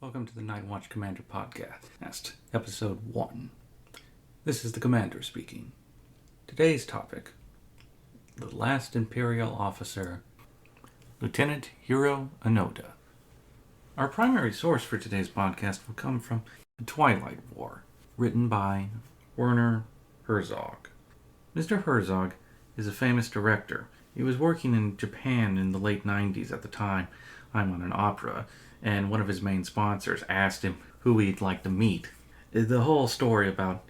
Welcome to the Nightwatch Commander Podcast, Episode 1. This is the Commander speaking. Today's topic, the Last Imperial Officer, Lieutenant Hiro Onoda. Our primary source for today's podcast will come from the Twilight War, written by Werner Herzog. Mr. Herzog is a famous director. He was working in Japan in the late 90s at the time. I'm on an opera, and one of his main sponsors asked him who he'd like to meet. The whole story about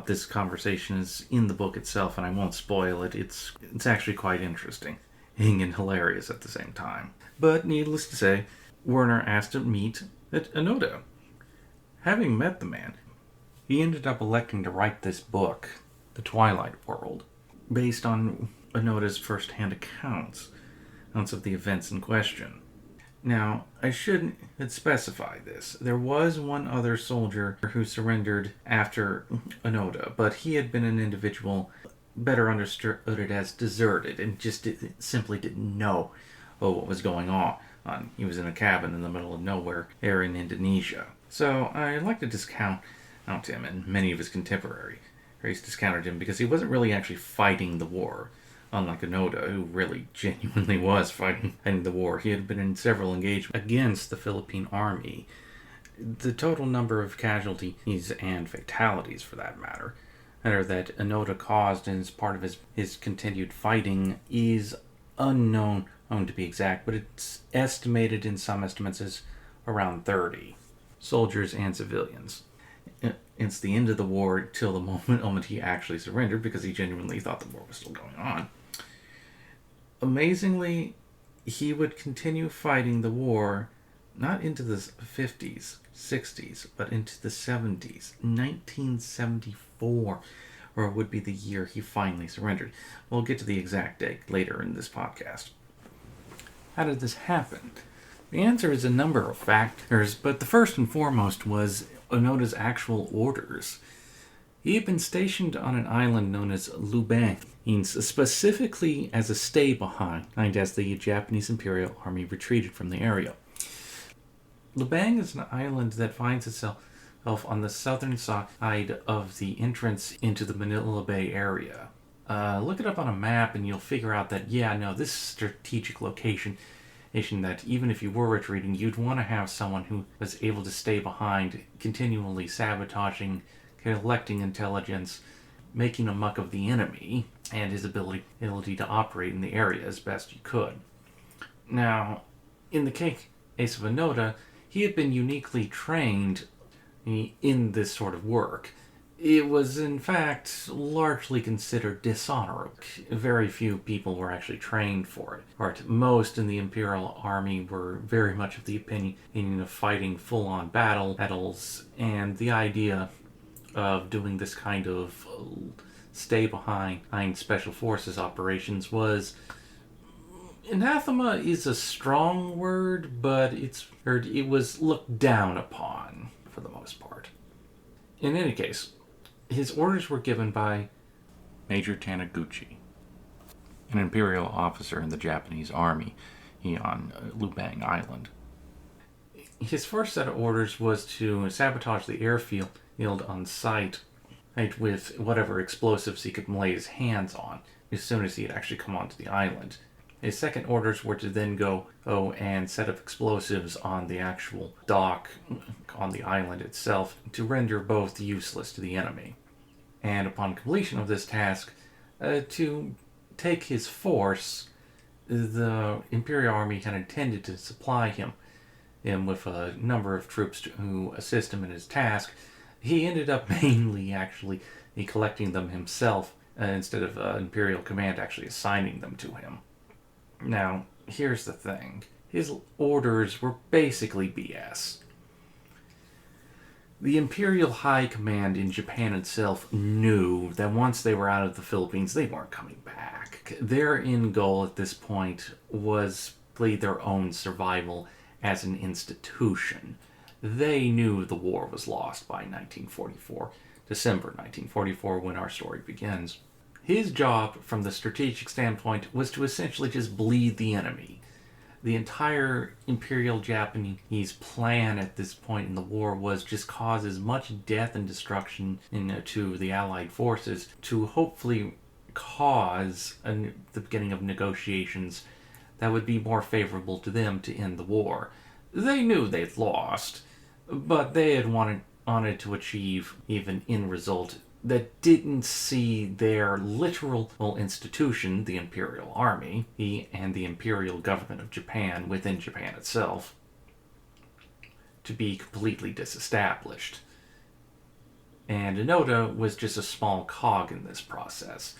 this conversation is in the book itself, and I won't spoil it. It's actually quite interesting and hilarious at the same time. But needless to say, Werner asked to meet Onoda. Having met the man, he ended up electing to write this book, The Twilight World, based on Onoda's first-hand accounts of the events in question. Now, I should specify this. There was one other soldier who surrendered after Onoda, but he had been an individual better understood as deserted and just simply didn't know what was going on. He was in a cabin in the middle of nowhere there in Indonesia. So I like to discount him and many of his contemporaries discounted him because he wasn't really actually fighting the war. Unlike Onoda, who really genuinely was fighting the war. He had been in several engagements against the Philippine army. The total number of casualties and fatalities, for that matter, that Onoda caused as part of his continued fighting is unknown to be exact, but it's estimated in some estimates as around 30 soldiers and civilians. It's the end of the war till the moment he actually surrendered, because he genuinely thought the war was still going on. Amazingly, he would continue fighting the war not into the 50s, 60s, but into the 70s. 1974, or would be the year he finally surrendered. We'll get to the exact date later in this podcast. How did this happen? The answer is a number of factors, but the first and foremost was Onoda's actual orders. He had been stationed on an island known as Lubang, specifically as a stay-behind, as the Japanese Imperial Army retreated from the area. Lubang is an island that finds itself on the southern side of the entrance into the Manila Bay area. Look it up on a map and you'll figure out that, this strategic location that even if you were retreating, you'd want to have someone who was able to stay behind, continually sabotaging, collecting intelligence, making a muck of the enemy, and his ability to operate in the area as best you could. Now, in the case of Onoda, he had been uniquely trained in this sort of work. It was, in fact, largely considered dishonorable. Very few people were actually trained for it. Most in the Imperial Army were very much of the opinion of fighting full-on battles, and the idea of doing this kind of stay-behind Special Forces operations was... anathema is a strong word, but it was looked down upon, for the most part. In any case, his orders were given by Major Taniguchi, an Imperial officer in the Japanese Army on Lubang Island. His first set of orders was to sabotage the airfield on site with whatever explosives he could lay his hands on as soon as he had actually come onto the island. His second orders were to then go and set up explosives on the actual dock on the island itself to render both useless to the enemy. And upon completion of this task, to take his force, the Imperial Army had intended to supply him with a number of troops who assist him in his task. He ended up mainly actually collecting them himself instead of Imperial Command actually assigning them to him. Now, here's the thing. His orders were basically BS. The Imperial High Command in Japan itself knew that once they were out of the Philippines, they weren't coming back. Their end goal at this point was their own survival as an institution. They knew the war was lost by 1944, December 1944, when our story begins. His job, from the strategic standpoint, was to essentially just bleed the enemy. The entire Imperial Japanese plan at this point in the war was just cause as much death and destruction to the Allied forces to hopefully cause the beginning of negotiations that would be more favorable to them to end the war. They knew they'd lost, but they had wanted to achieve even end result that didn't see their literal institution, the Imperial Army, and the Imperial Government of Japan within Japan itself, to be completely disestablished. And Onoda was just a small cog in this process.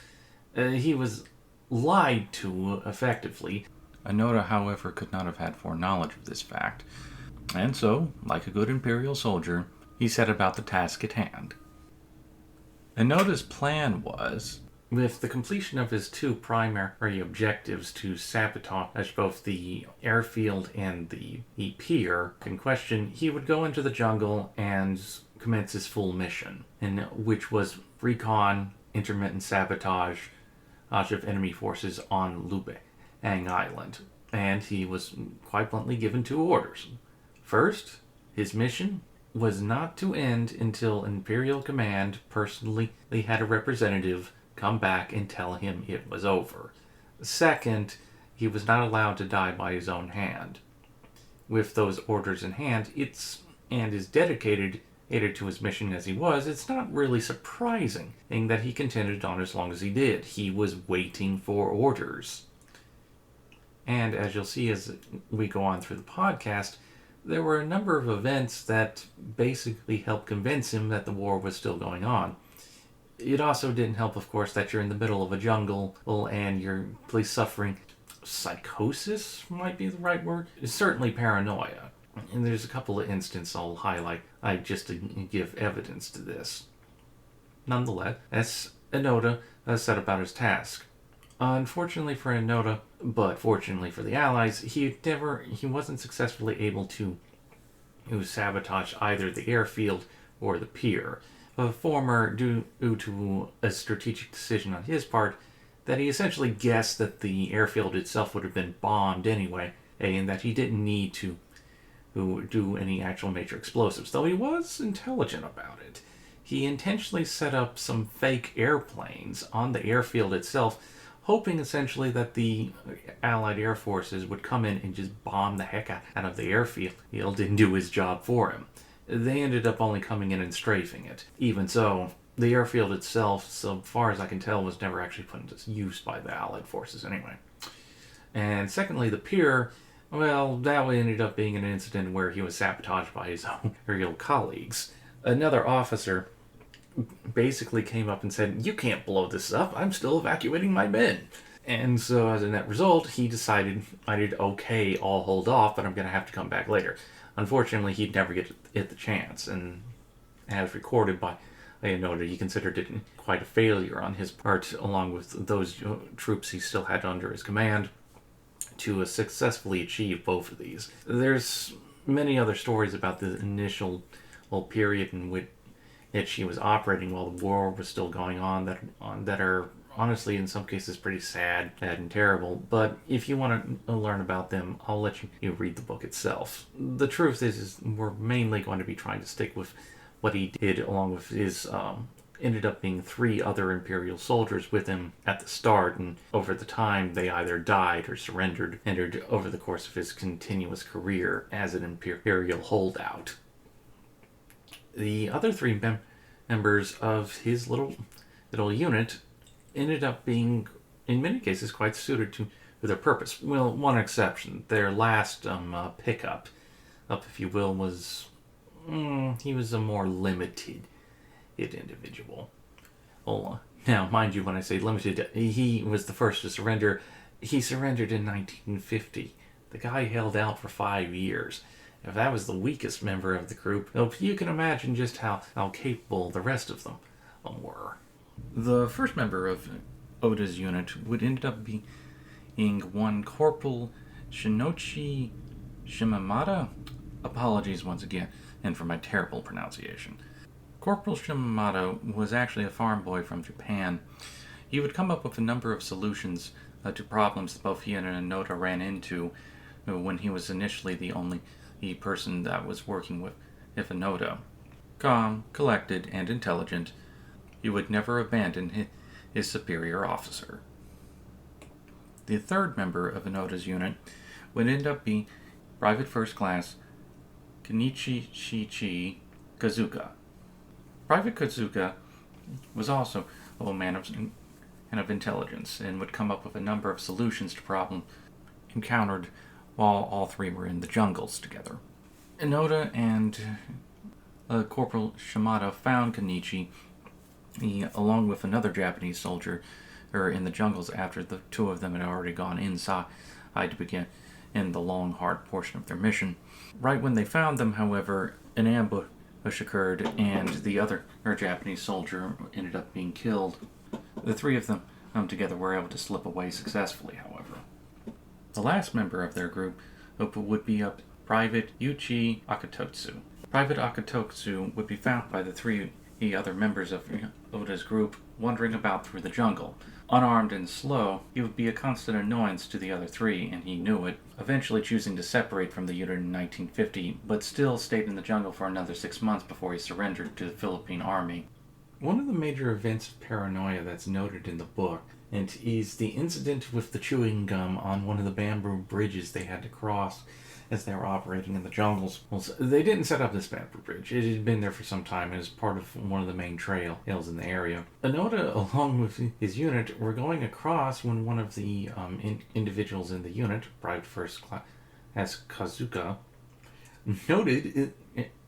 He was lied to, effectively. Onoda, however, could not have had foreknowledge of this fact, and so, like a good Imperial soldier, he set about the task at hand. Onoda's plan was, with the completion of his two primary objectives to sabotage both the airfield and the pier in question, he would go into the jungle and commence his full mission, which was recon, intermittent sabotage of enemy forces on Luoyang Island. And he was quite bluntly given two orders. First, his mission was not to end until Imperial Command personally had a representative come back and tell him it was over. Second, he was not allowed to die by his own hand. With those orders in hand, and as dedicated to his mission as he was, it's not really surprising that he continued on as long as he did. He was waiting for orders. And as you'll see as we go on through the podcast, there were a number of events that basically helped convince him that the war was still going on. It also didn't help, of course, that you're in the middle of a jungle and you're suffering psychosis, might be the right word. Certainly paranoia. And there's a couple of instances I'll highlight just to give evidence to this. Nonetheless, as Onoda set about his task. Unfortunately for Onoda, but fortunately for the Allies, he wasn't successfully able to sabotage either the airfield or the pier. The former due to a strategic decision on his part that he essentially guessed that the airfield itself would have been bombed anyway, and that he didn't need to do any actual major explosives, though he was intelligent about it. He intentionally set up some fake airplanes on the airfield itself, hoping essentially that the Allied air forces would come in and just bomb the heck out of the airfield. He didn't do his job for him. They ended up only coming in and strafing it. Even so, the airfield itself, so far as I can tell, was never actually put into use by the Allied forces anyway. And secondly, the pier, well, that ended up being an incident where he was sabotaged by his own Imperial colleagues. Another officer basically came up and said, "You can't blow this up, I'm still evacuating my men." And so as a net result, he decided, okay, I'll hold off, but I'm going to have to come back later. Unfortunately, he'd never get the chance, and as recorded by Onoda, he considered it quite a failure on his part, along with those troops he still had under his command, to successfully achieve both of these. There's many other stories about the initial period in which he was operating while the war was still going on that are honestly in some cases pretty sad and terrible, but if you want to learn about them, I'll let you read the book itself. The truth is we're mainly going to be trying to stick with what he did, along with his ended up being 3 other Imperial soldiers with him at the start, and over the time they either died or surrendered over the course of his continuous career as an Imperial holdout. The other 3 members of his little unit ended up being, in many cases, quite suited to their purpose. Well, one exception. Their last pickup, if you will, was he was a more limited individual. Well, now, mind you, when I say limited, he was the first to surrender. He surrendered in 1950. The guy held out for 5 years. If that was the weakest member of the group, you can imagine just how capable the rest of them were. The first member of Oda's unit would end up being one Corporal Shinichi Shimamata. Apologies once again, and for my terrible pronunciation. Corporal Shimamata was actually a farm boy from Japan. He would come up with a number of solutions to problems that both he and Onoda ran into when he was initially the only person that was working with Inoda. Calm, collected, and intelligent, he would never abandon his superior officer. The third member of Inoda's unit would end up being Private First Class Kenichi Shichi Kazuka. Private Kazuka was also a man of intelligence and would come up with a number of solutions to problems encountered while all three were in the jungles together. Inoda and Corporal Shimada found Kenichi, along with another Japanese soldier, in the jungles after the two of them had already gone inside to begin in the long, hard portion of their mission. Right when they found them, however, an ambush occurred and the other Japanese soldier ended up being killed. The three of them together were able to slip away successfully, however. The last member of their group would be Private Yuichi Akatotsu. Private Akatotsu would be found by the three other members of Oda's group wandering about through the jungle. Unarmed and slow, he would be a constant annoyance to the other three, and he knew it, eventually choosing to separate from the unit in 1950, but still stayed in the jungle for another 6 months before he surrendered to the Philippine Army. One of the major events of paranoia that's noted in the book and is the incident with the chewing gum on one of the bamboo bridges they had to cross as they were operating in the jungles. Well, they didn't set up this bamboo bridge. It had been there for some time and was part of one of the main trails in the area. Inoda, along with his unit, were going across when one of the individuals in the unit, Private First Class Kazuka, noted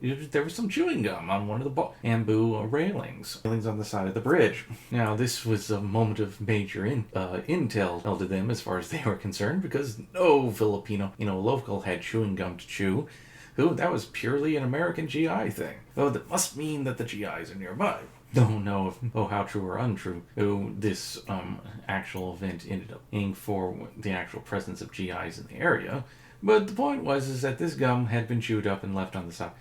there was some chewing gum on one of the bamboo railings on the side of the bridge. Now, this was a moment of major intel to them as far as they were concerned, because no Filipino, local had chewing gum to chew. That was purely an American GI thing. That must mean that the GIs are nearby. Don't know how true or untrue this actual event ended up being for the actual presence of GIs in the area. But the point was that this gum had been chewed up and left on the side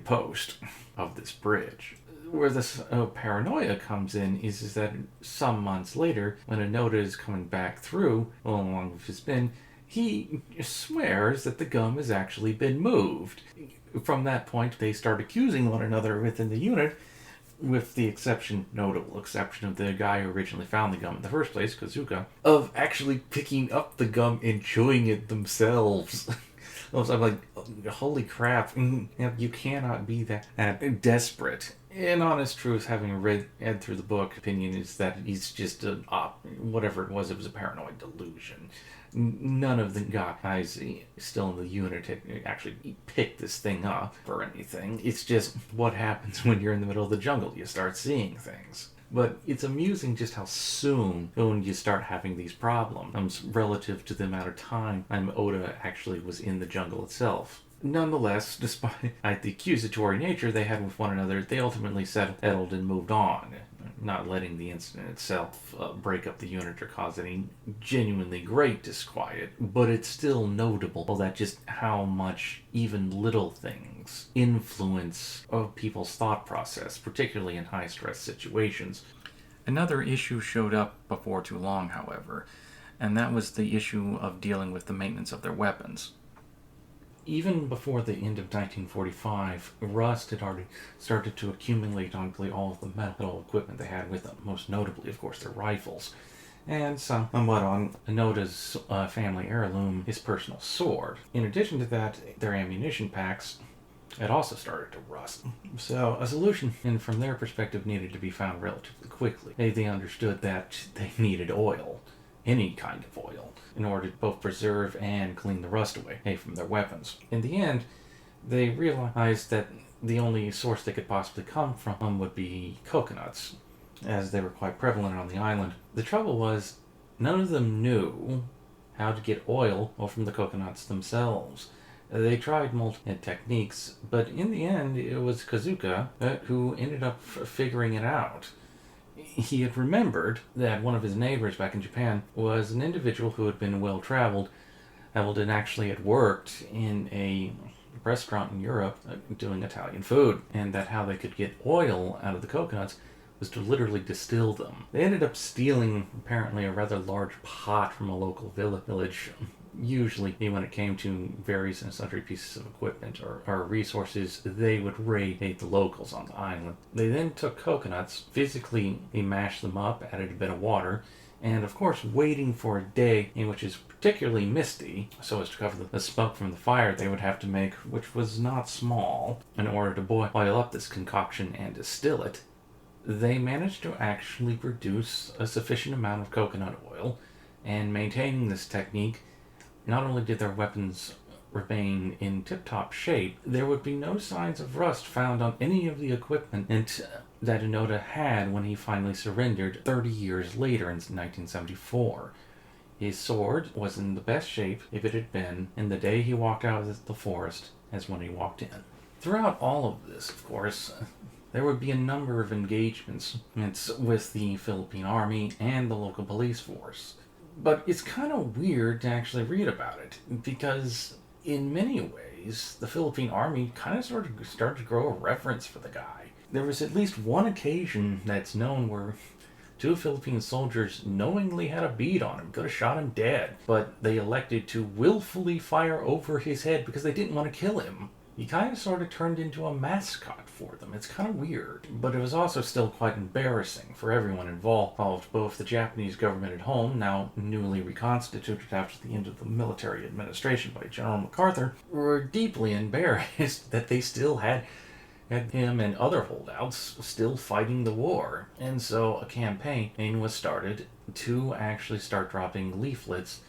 post of this bridge. Where this paranoia comes in is that some months later, when Inoda is coming back through, along with his bin, he swears that the gum has actually been moved. From that point, they start accusing one another within the unit, with the notable exception of the guy who originally found the gum in the first place, Kazuka, of actually picking up the gum and chewing it themselves. I'm like, holy crap, you cannot be that desperate. In honest truth, having read through the book, opinion is that he's just whatever it was a paranoid delusion. None of the guys still in the unit had actually picked this thing up or anything. It's just what happens when you're in the middle of the jungle. You start seeing things. But it's amusing just how soon when you start having these problems relative to the amount of time Oda actually was in the jungle itself. Nonetheless, despite the accusatory nature they had with one another, they ultimately settled and moved on, not letting the incident itself break up the unit or cause any genuinely great disquiet. But it's still notable that just how much even little things influence people's thought process, particularly in high-stress situations. Another issue showed up before too long, however, and that was the issue of dealing with the maintenance of their weapons. Even before the end of 1945, rust had already started to accumulate on all of the metal equipment they had with them, most notably, of course, their rifles, and somewhat on Inoda's family heirloom, his personal sword. In addition to that, their ammunition packs had also started to rust. So a solution, and from their perspective, needed to be found relatively quickly. They understood that they needed oil. Any kind of oil, in order to both preserve and clean the rust away from their weapons. In the end, they realized that the only source they could possibly come from would be coconuts, as they were quite prevalent on the island. The trouble was, none of them knew how to get oil from the coconuts themselves. They tried multiple techniques, but in the end, it was Kazuka who ended up figuring it out. He had remembered that one of his neighbors back in Japan was an individual who had been well-traveled and actually had worked in a restaurant in Europe doing Italian food, and that how they could get oil out of the coconuts was to literally distill them. They ended up stealing, apparently, a rather large pot from a local village Usually, when it came to various and sundry pieces of equipment or resources, they would raid the locals on the island. They then took coconuts, physically they mashed them up, added a bit of water, and of course waiting for a day in which is particularly misty, so as to cover the smoke from the fire they would have to make, which was not small, in order to boil up this concoction and distill it. They managed to actually produce a sufficient amount of coconut oil, and maintaining this technique, not only did their weapons remain in tip-top shape, there would be no signs of rust found on any of the equipment that Onoda had when he finally surrendered 30 years later in 1974. His sword was in the best shape if it had been in the day he walked out of the forest as when he walked in. Throughout all of this, of course, there would be a number of engagements with the Philippine Army and the local police force. But it's kind of weird to actually read about it, because in many ways, the Philippine Army kind of started to grow a reverence for the guy. There was at least one occasion that's known where two Philippine soldiers knowingly had a bead on him, could have shot him dead, but they elected to willfully fire over his head because they didn't want to kill him. He kind of sort of turned into a mascot for them. It's kind of weird. But it was also still quite embarrassing for everyone involved. Both the Japanese government at home, now newly reconstituted after the end of the military administration by General MacArthur, were deeply embarrassed that they still had him and other holdouts still fighting the war. And so a campaign was started to actually start dropping leaflets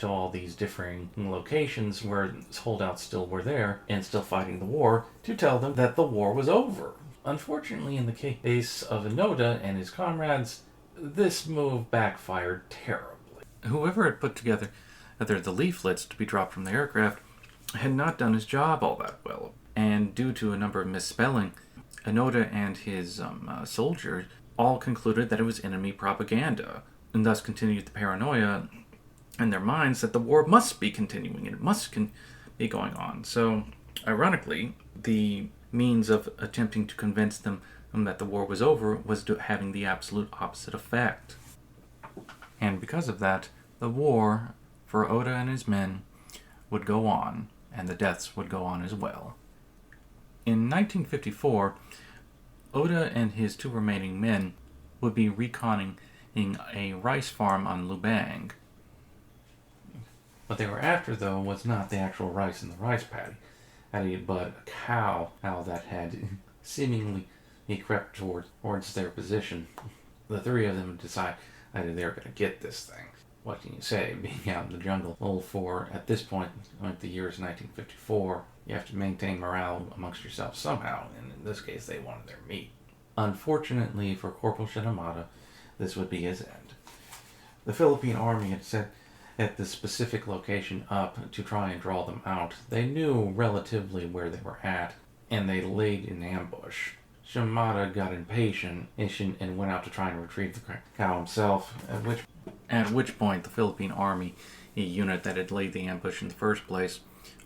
to all these differing locations where holdouts still were there and still fighting the war, to tell them that the war was over. Unfortunately, in the case of Onoda and his comrades, this move backfired terribly. Whoever had put together the leaflets to be dropped from the aircraft had not done his job all that well, and due to a number of misspelling, Onoda and his soldiers all concluded that it was enemy propaganda, and thus continued the paranoia in their minds that the war must be continuing and it must be going on. So, ironically, the means of attempting to convince them that the war was over was having the absolute opposite effect. And because of that, the war for Oda and his men would go on, and the deaths would go on as well. In 1954, Oda and his two remaining men would be reconning a rice farm on Lubang. What they were after, though, was not the actual rice in the rice paddy, but a cow that had seemingly crept towards their position. The three of them decided they were going to get this thing. What can you say, being out in the jungle? Well, for, at this point, like the year is 1954, you have to maintain morale amongst yourselves somehow, and in this case, they wanted their meat. Unfortunately for Corporal Shinomata, this would be his end. The Philippine Army had set at the specific location up to try and draw them out. They knew relatively where they were at, and they laid in ambush. Shimada got impatient and went out to try and retrieve the cow himself, at which point the Philippine Army, a unit that had laid the ambush in the first place,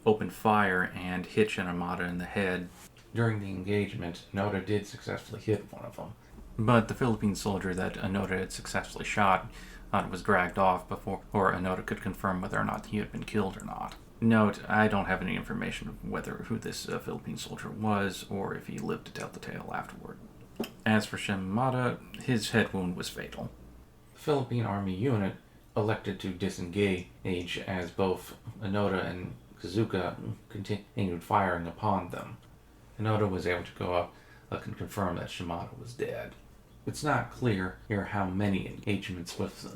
opened fire and hit Shinomata in the head. During the engagement, Onoda did successfully hit one of them, but the Philippine soldier that Onoda had successfully shot was dragged off before Onoda could confirm whether or not he had been killed or not. Note, I don't have any information of who this Philippine soldier was, or if he lived to tell the tale afterward. As for Shimada, his head wound was fatal. The Philippine Army unit elected to disengage as both Onoda and Kazuka continued firing upon them. Onoda was able to go up and confirm that Shimada was dead. It's not clear here how many engagements with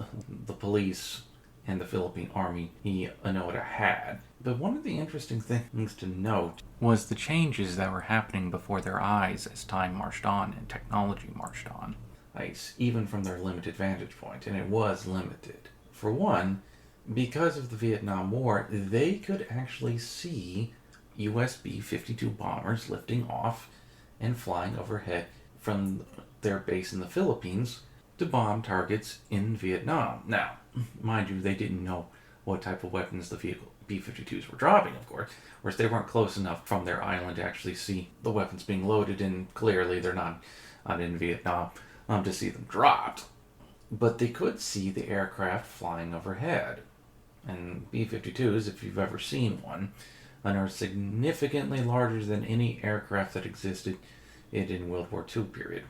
the police and the Philippine Army Onoda had. But one of the interesting things to note was the changes that were happening before their eyes as time marched on and technology marched on. Even from their limited vantage point, and it was limited. For one, because of the Vietnam War, they could actually see US B-52 bombers lifting off and flying overhead from their base in the Philippines to bomb targets in Vietnam. Now, mind you, they didn't know what type of weapons the B-52s were dropping, of course. Whereas they weren't close enough from their island to actually see the weapons being loaded, and clearly they're not in Vietnam to see them dropped. But they could see the aircraft flying overhead. And B-52s, if you've ever seen one, are significantly larger than any aircraft that existed in World War II period.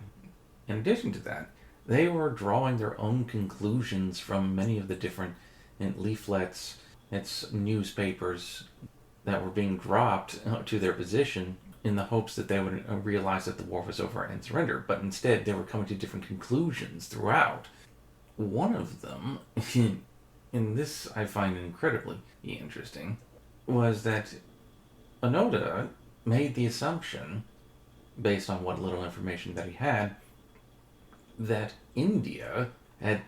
In addition to that, they were drawing their own conclusions from many of the different leaflets, newspapers that were being dropped to their position in the hopes that they would realize that the war was over and surrender. But instead, they were coming to different conclusions throughout. One of them, and this I find incredibly interesting, was that Onoda made the assumption, based on what little information that he had, that India had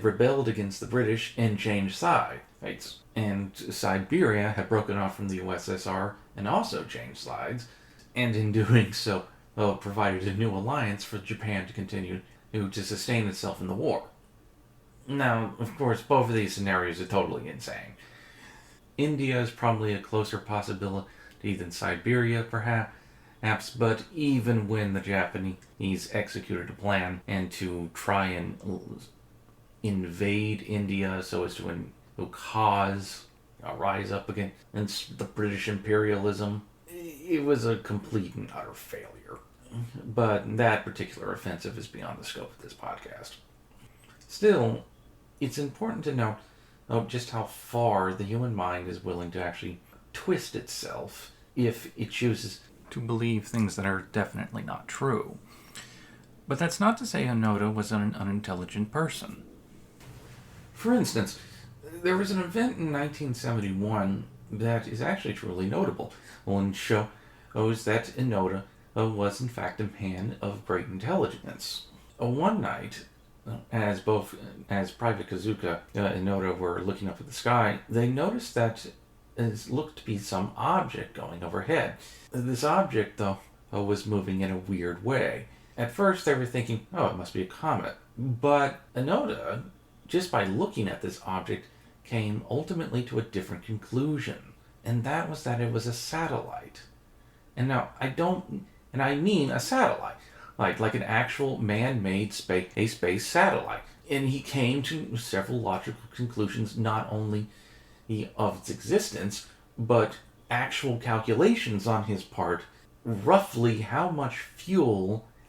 rebelled against the British and changed sides. And Siberia had broken off from the USSR and also changed sides, and in doing so, provided a new alliance for Japan to continue to sustain itself in the war. Now, of course, both of these scenarios are totally insane. India is probably a closer possibility than Siberia, perhaps, but even when the Japanese executed a plan and to try and invade India so as to cause a rise up against the British imperialism, it was a complete and utter failure. But that particular offensive is beyond the scope of this podcast. Still, it's important to note just how far the human mind is willing to actually twist itself if it chooses to believe things that are definitely not true. But that's not to say Onoda was an unintelligent person. For instance, there was an event in 1971 that is actually truly notable. One shows that Onoda was in fact a man of great intelligence. One night, as Private Kazuka and Onoda were looking up at the sky, they noticed that it looked to be some object going overhead. This object, though, was moving in a weird way. At first, they were thinking, it must be a comet. But Onoda, just by looking at this object, came ultimately to a different conclusion. And that was that it was a satellite. And now, I mean a satellite. Like an actual man-made space satellite. And he came to several logical conclusions, not only of its existence, but actual calculations on his part, roughly how much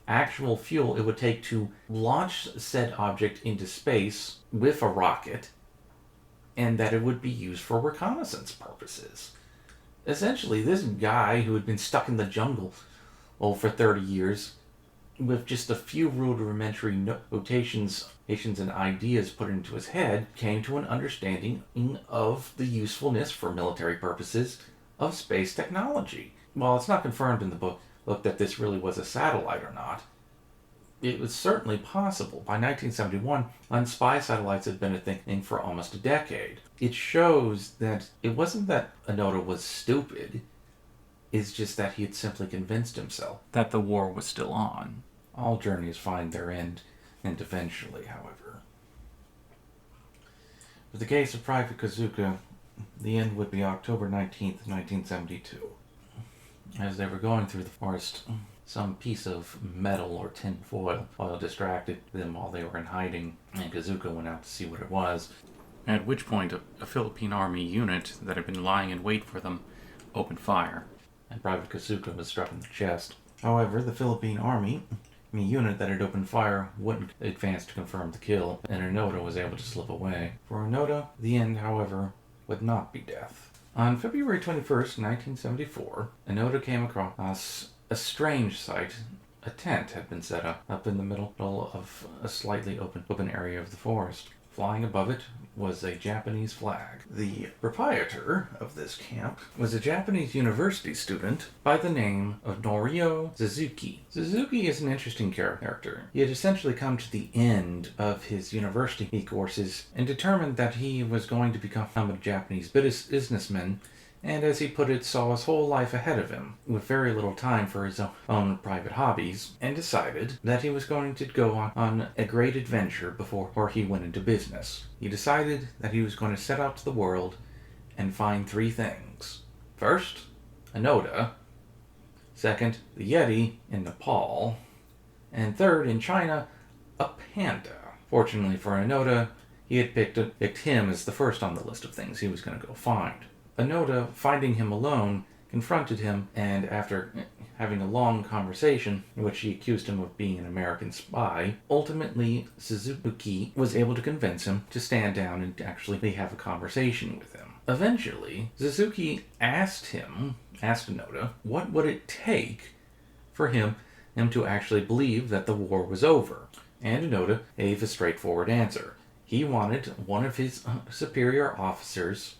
actual fuel it would take to launch said object into space with a rocket, and that it would be used for reconnaissance purposes. Essentially, this guy who had been stuck in the jungle for 30 years, with just a few rudimentary notations and ideas put into his head, came to an understanding of the usefulness for military purposes of space technology. While it's not confirmed in the book that this really was a satellite or not, it was certainly possible. By 1971, unspy satellites had been a thing for almost a decade. It shows that it wasn't that Onoda was stupid, it's just that he had simply convinced himself that the war was still on. All journeys find their end, and eventually, however. For the case of Private Kazuka, the end would be October 19th, 1972. As they were going through the forest, some piece of metal or tin foil distracted them while they were in hiding, and Kazuka went out to see what it was. At which point, a Philippine Army unit that had been lying in wait for them opened fire, and Private Kazuka was struck in the chest. However, the Philippine Army unit that had opened fire wouldn't advance to confirm the kill, and Onoda was able to slip away. For Onoda, the end, however, would not be death. On February 21st, 1974, Onoda came across a strange sight. A tent had been set up in the middle of a slightly open area of the forest. Flying above it was a Japanese flag. The proprietor of this camp was a Japanese university student by the name of Norio Suzuki. Suzuki is an interesting character. He had essentially come to the end of his university courses and determined that he was going to become a Japanese businessman, and as he put it, saw his whole life ahead of him, with very little time for his own private hobbies, and decided that he was going to go on a great adventure before he went into business. He decided that he was going to set out to the world and find 3 things. First, Onoda. Second, the Yeti in Nepal. And third, in China, a panda. Fortunately for Onoda, he had picked him as the first on the list of things he was going to go find. Onoda, finding him alone, confronted him, and after having a long conversation in which she accused him of being an American spy, ultimately Suzuki was able to convince him to stand down and actually have a conversation with him. Eventually, Suzuki asked Onoda, what would it take for him to actually believe that the war was over? And Onoda gave a straightforward answer. He wanted one of his superior officers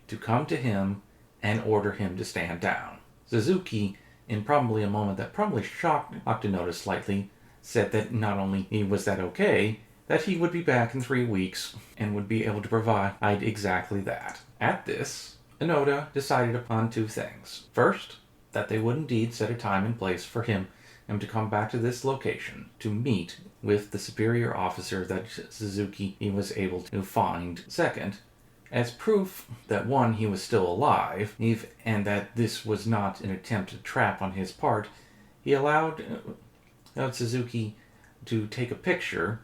to come to him and order him to stand down. Suzuki, in probably a moment that probably shocked Onoda slightly, said that not only was that okay, that he would be back in 3 weeks and would be able to provide exactly that. At this, Onoda decided upon 2 things. First, that they would indeed set a time and place for him to come back to this location to meet with the superior officer that Suzuki was able to find. Second, as proof that one, he was still alive, and that this was not an attempted trap on his part, he allowed Suzuki to take a picture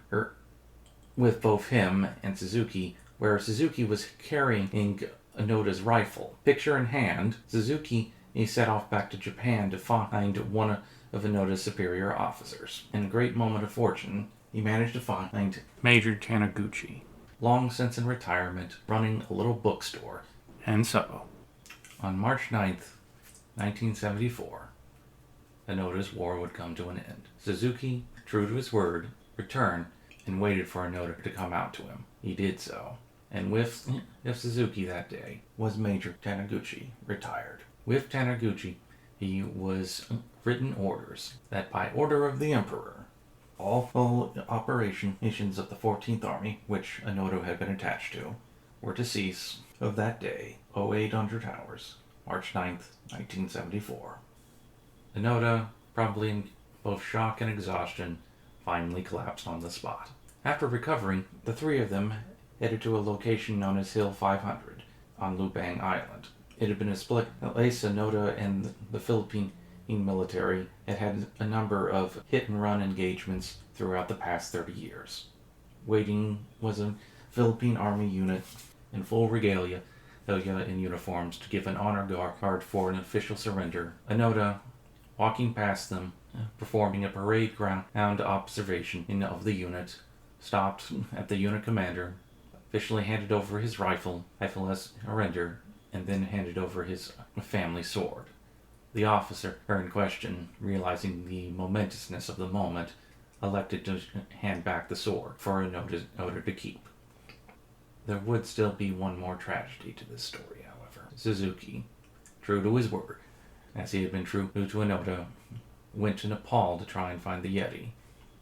with both him and Suzuki, where Suzuki was carrying Onoda's rifle. Picture in hand, Suzuki set off back to Japan to find one of Onoda's superior officers. In a great moment of fortune, he managed to find Major Taniguchi, long since in retirement, running a little bookstore. And so, on March 9th, 1974, Onoda's war would come to an end. Suzuki, true to his word, returned and waited for Onoda to come out to him. He did so. And with Suzuki that day was Major Taniguchi, retired. With Taniguchi, he was written orders that by order of the Emperor, all full operations of the 14th Army, which Onoda had been attached to, were to cease of that day, 0800 hours, March 9th, 1974. Onoda, probably in both shock and exhaustion, finally collapsed on the spot. After recovering, the 3 of them headed to a location known as Hill 500 on Lubang Island. It had been a split place. Onoda and the Philippine military had a number of hit-and-run engagements throughout the past 30 years. Waiting was a Philippine Army unit in full regalia in uniforms to give an honor guard for an official surrender. Onoda, walking past them, performing a parade ground observation of the unit, stopped at the unit commander, officially handed over his rifle as surrender, and then handed over his family sword. The officer in question, realizing the momentousness of the moment, elected to hand back the sword for Onoda to keep. There would still be one more tragedy to this story, however. Suzuki, true to his word, as he had been true to Onoda, went to Nepal to try and find the Yeti.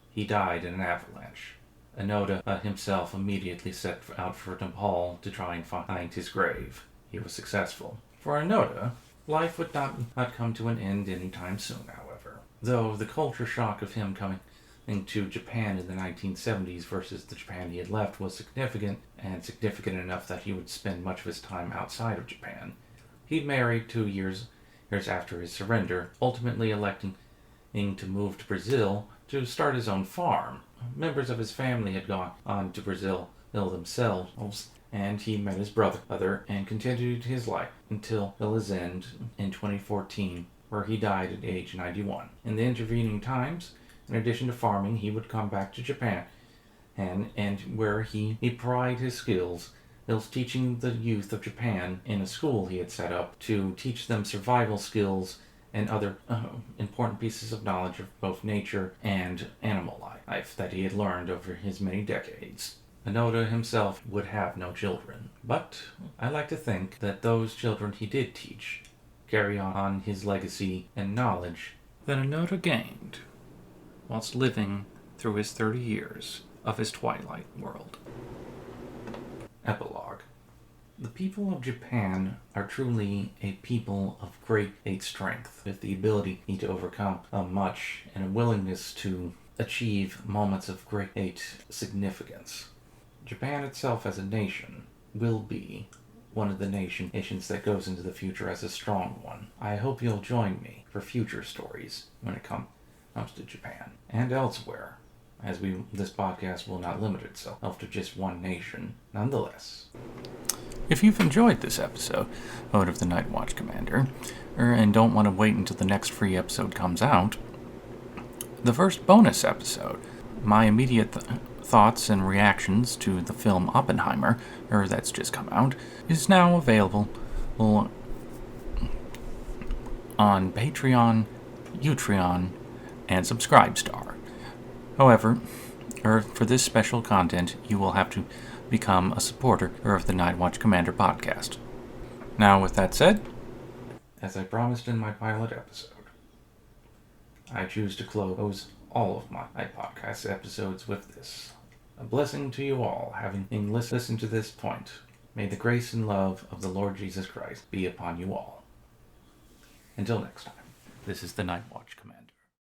He died in an avalanche. Onoda himself immediately set out for Nepal to try and find his grave. He was successful. For Onoda, life would not come to an end anytime soon, however. Though the culture shock of him coming into Japan in the 1970s versus the Japan he had left was significant, and significant enough that he would spend much of his time outside of Japan. He married 2 years after his surrender, ultimately electing to move to Brazil to start his own farm. Members of his family had gone on to Brazil themselves, and he met his brother and continued his life until his end in 2014, where he died at age 91. In the intervening times, in addition to farming, he would come back to Japan, and where he applied his skills, teaching the youth of Japan in a school he had set up to teach them survival skills and other important pieces of knowledge of both nature and animal life that he had learned over his many decades. Onoda himself would have no children, but I like to think that those children he did teach carry on his legacy and knowledge that Onoda gained whilst living through his 30 years of his Twilight world. Epilogue. The people of Japan are truly a people of great strength, with the ability to overcome much and a willingness to achieve moments of great significance. Japan itself as a nation will be one of the nations that goes into the future as a strong one. I hope you'll join me for future stories when it comes to Japan and elsewhere. as this podcast will not limit itself to just one nation, nonetheless. If you've enjoyed this episode of the Nightwatch Commander, and don't want to wait until the next free episode comes out, the first bonus episode, my immediate thoughts and reactions to the film Oppenheimer, that's just come out, is now available on Patreon, Utreon, and Subscribestar. However, for this special content, you will have to become a supporter of the Nightwatch Commander Podcast. Now, with that said, as I promised in my pilot episode, I choose to close all of my podcast episodes with this. A blessing to you all, having listened to this point. May the grace and love of the Lord Jesus Christ be upon you all. Until next time, this is the Nightwatch Commander.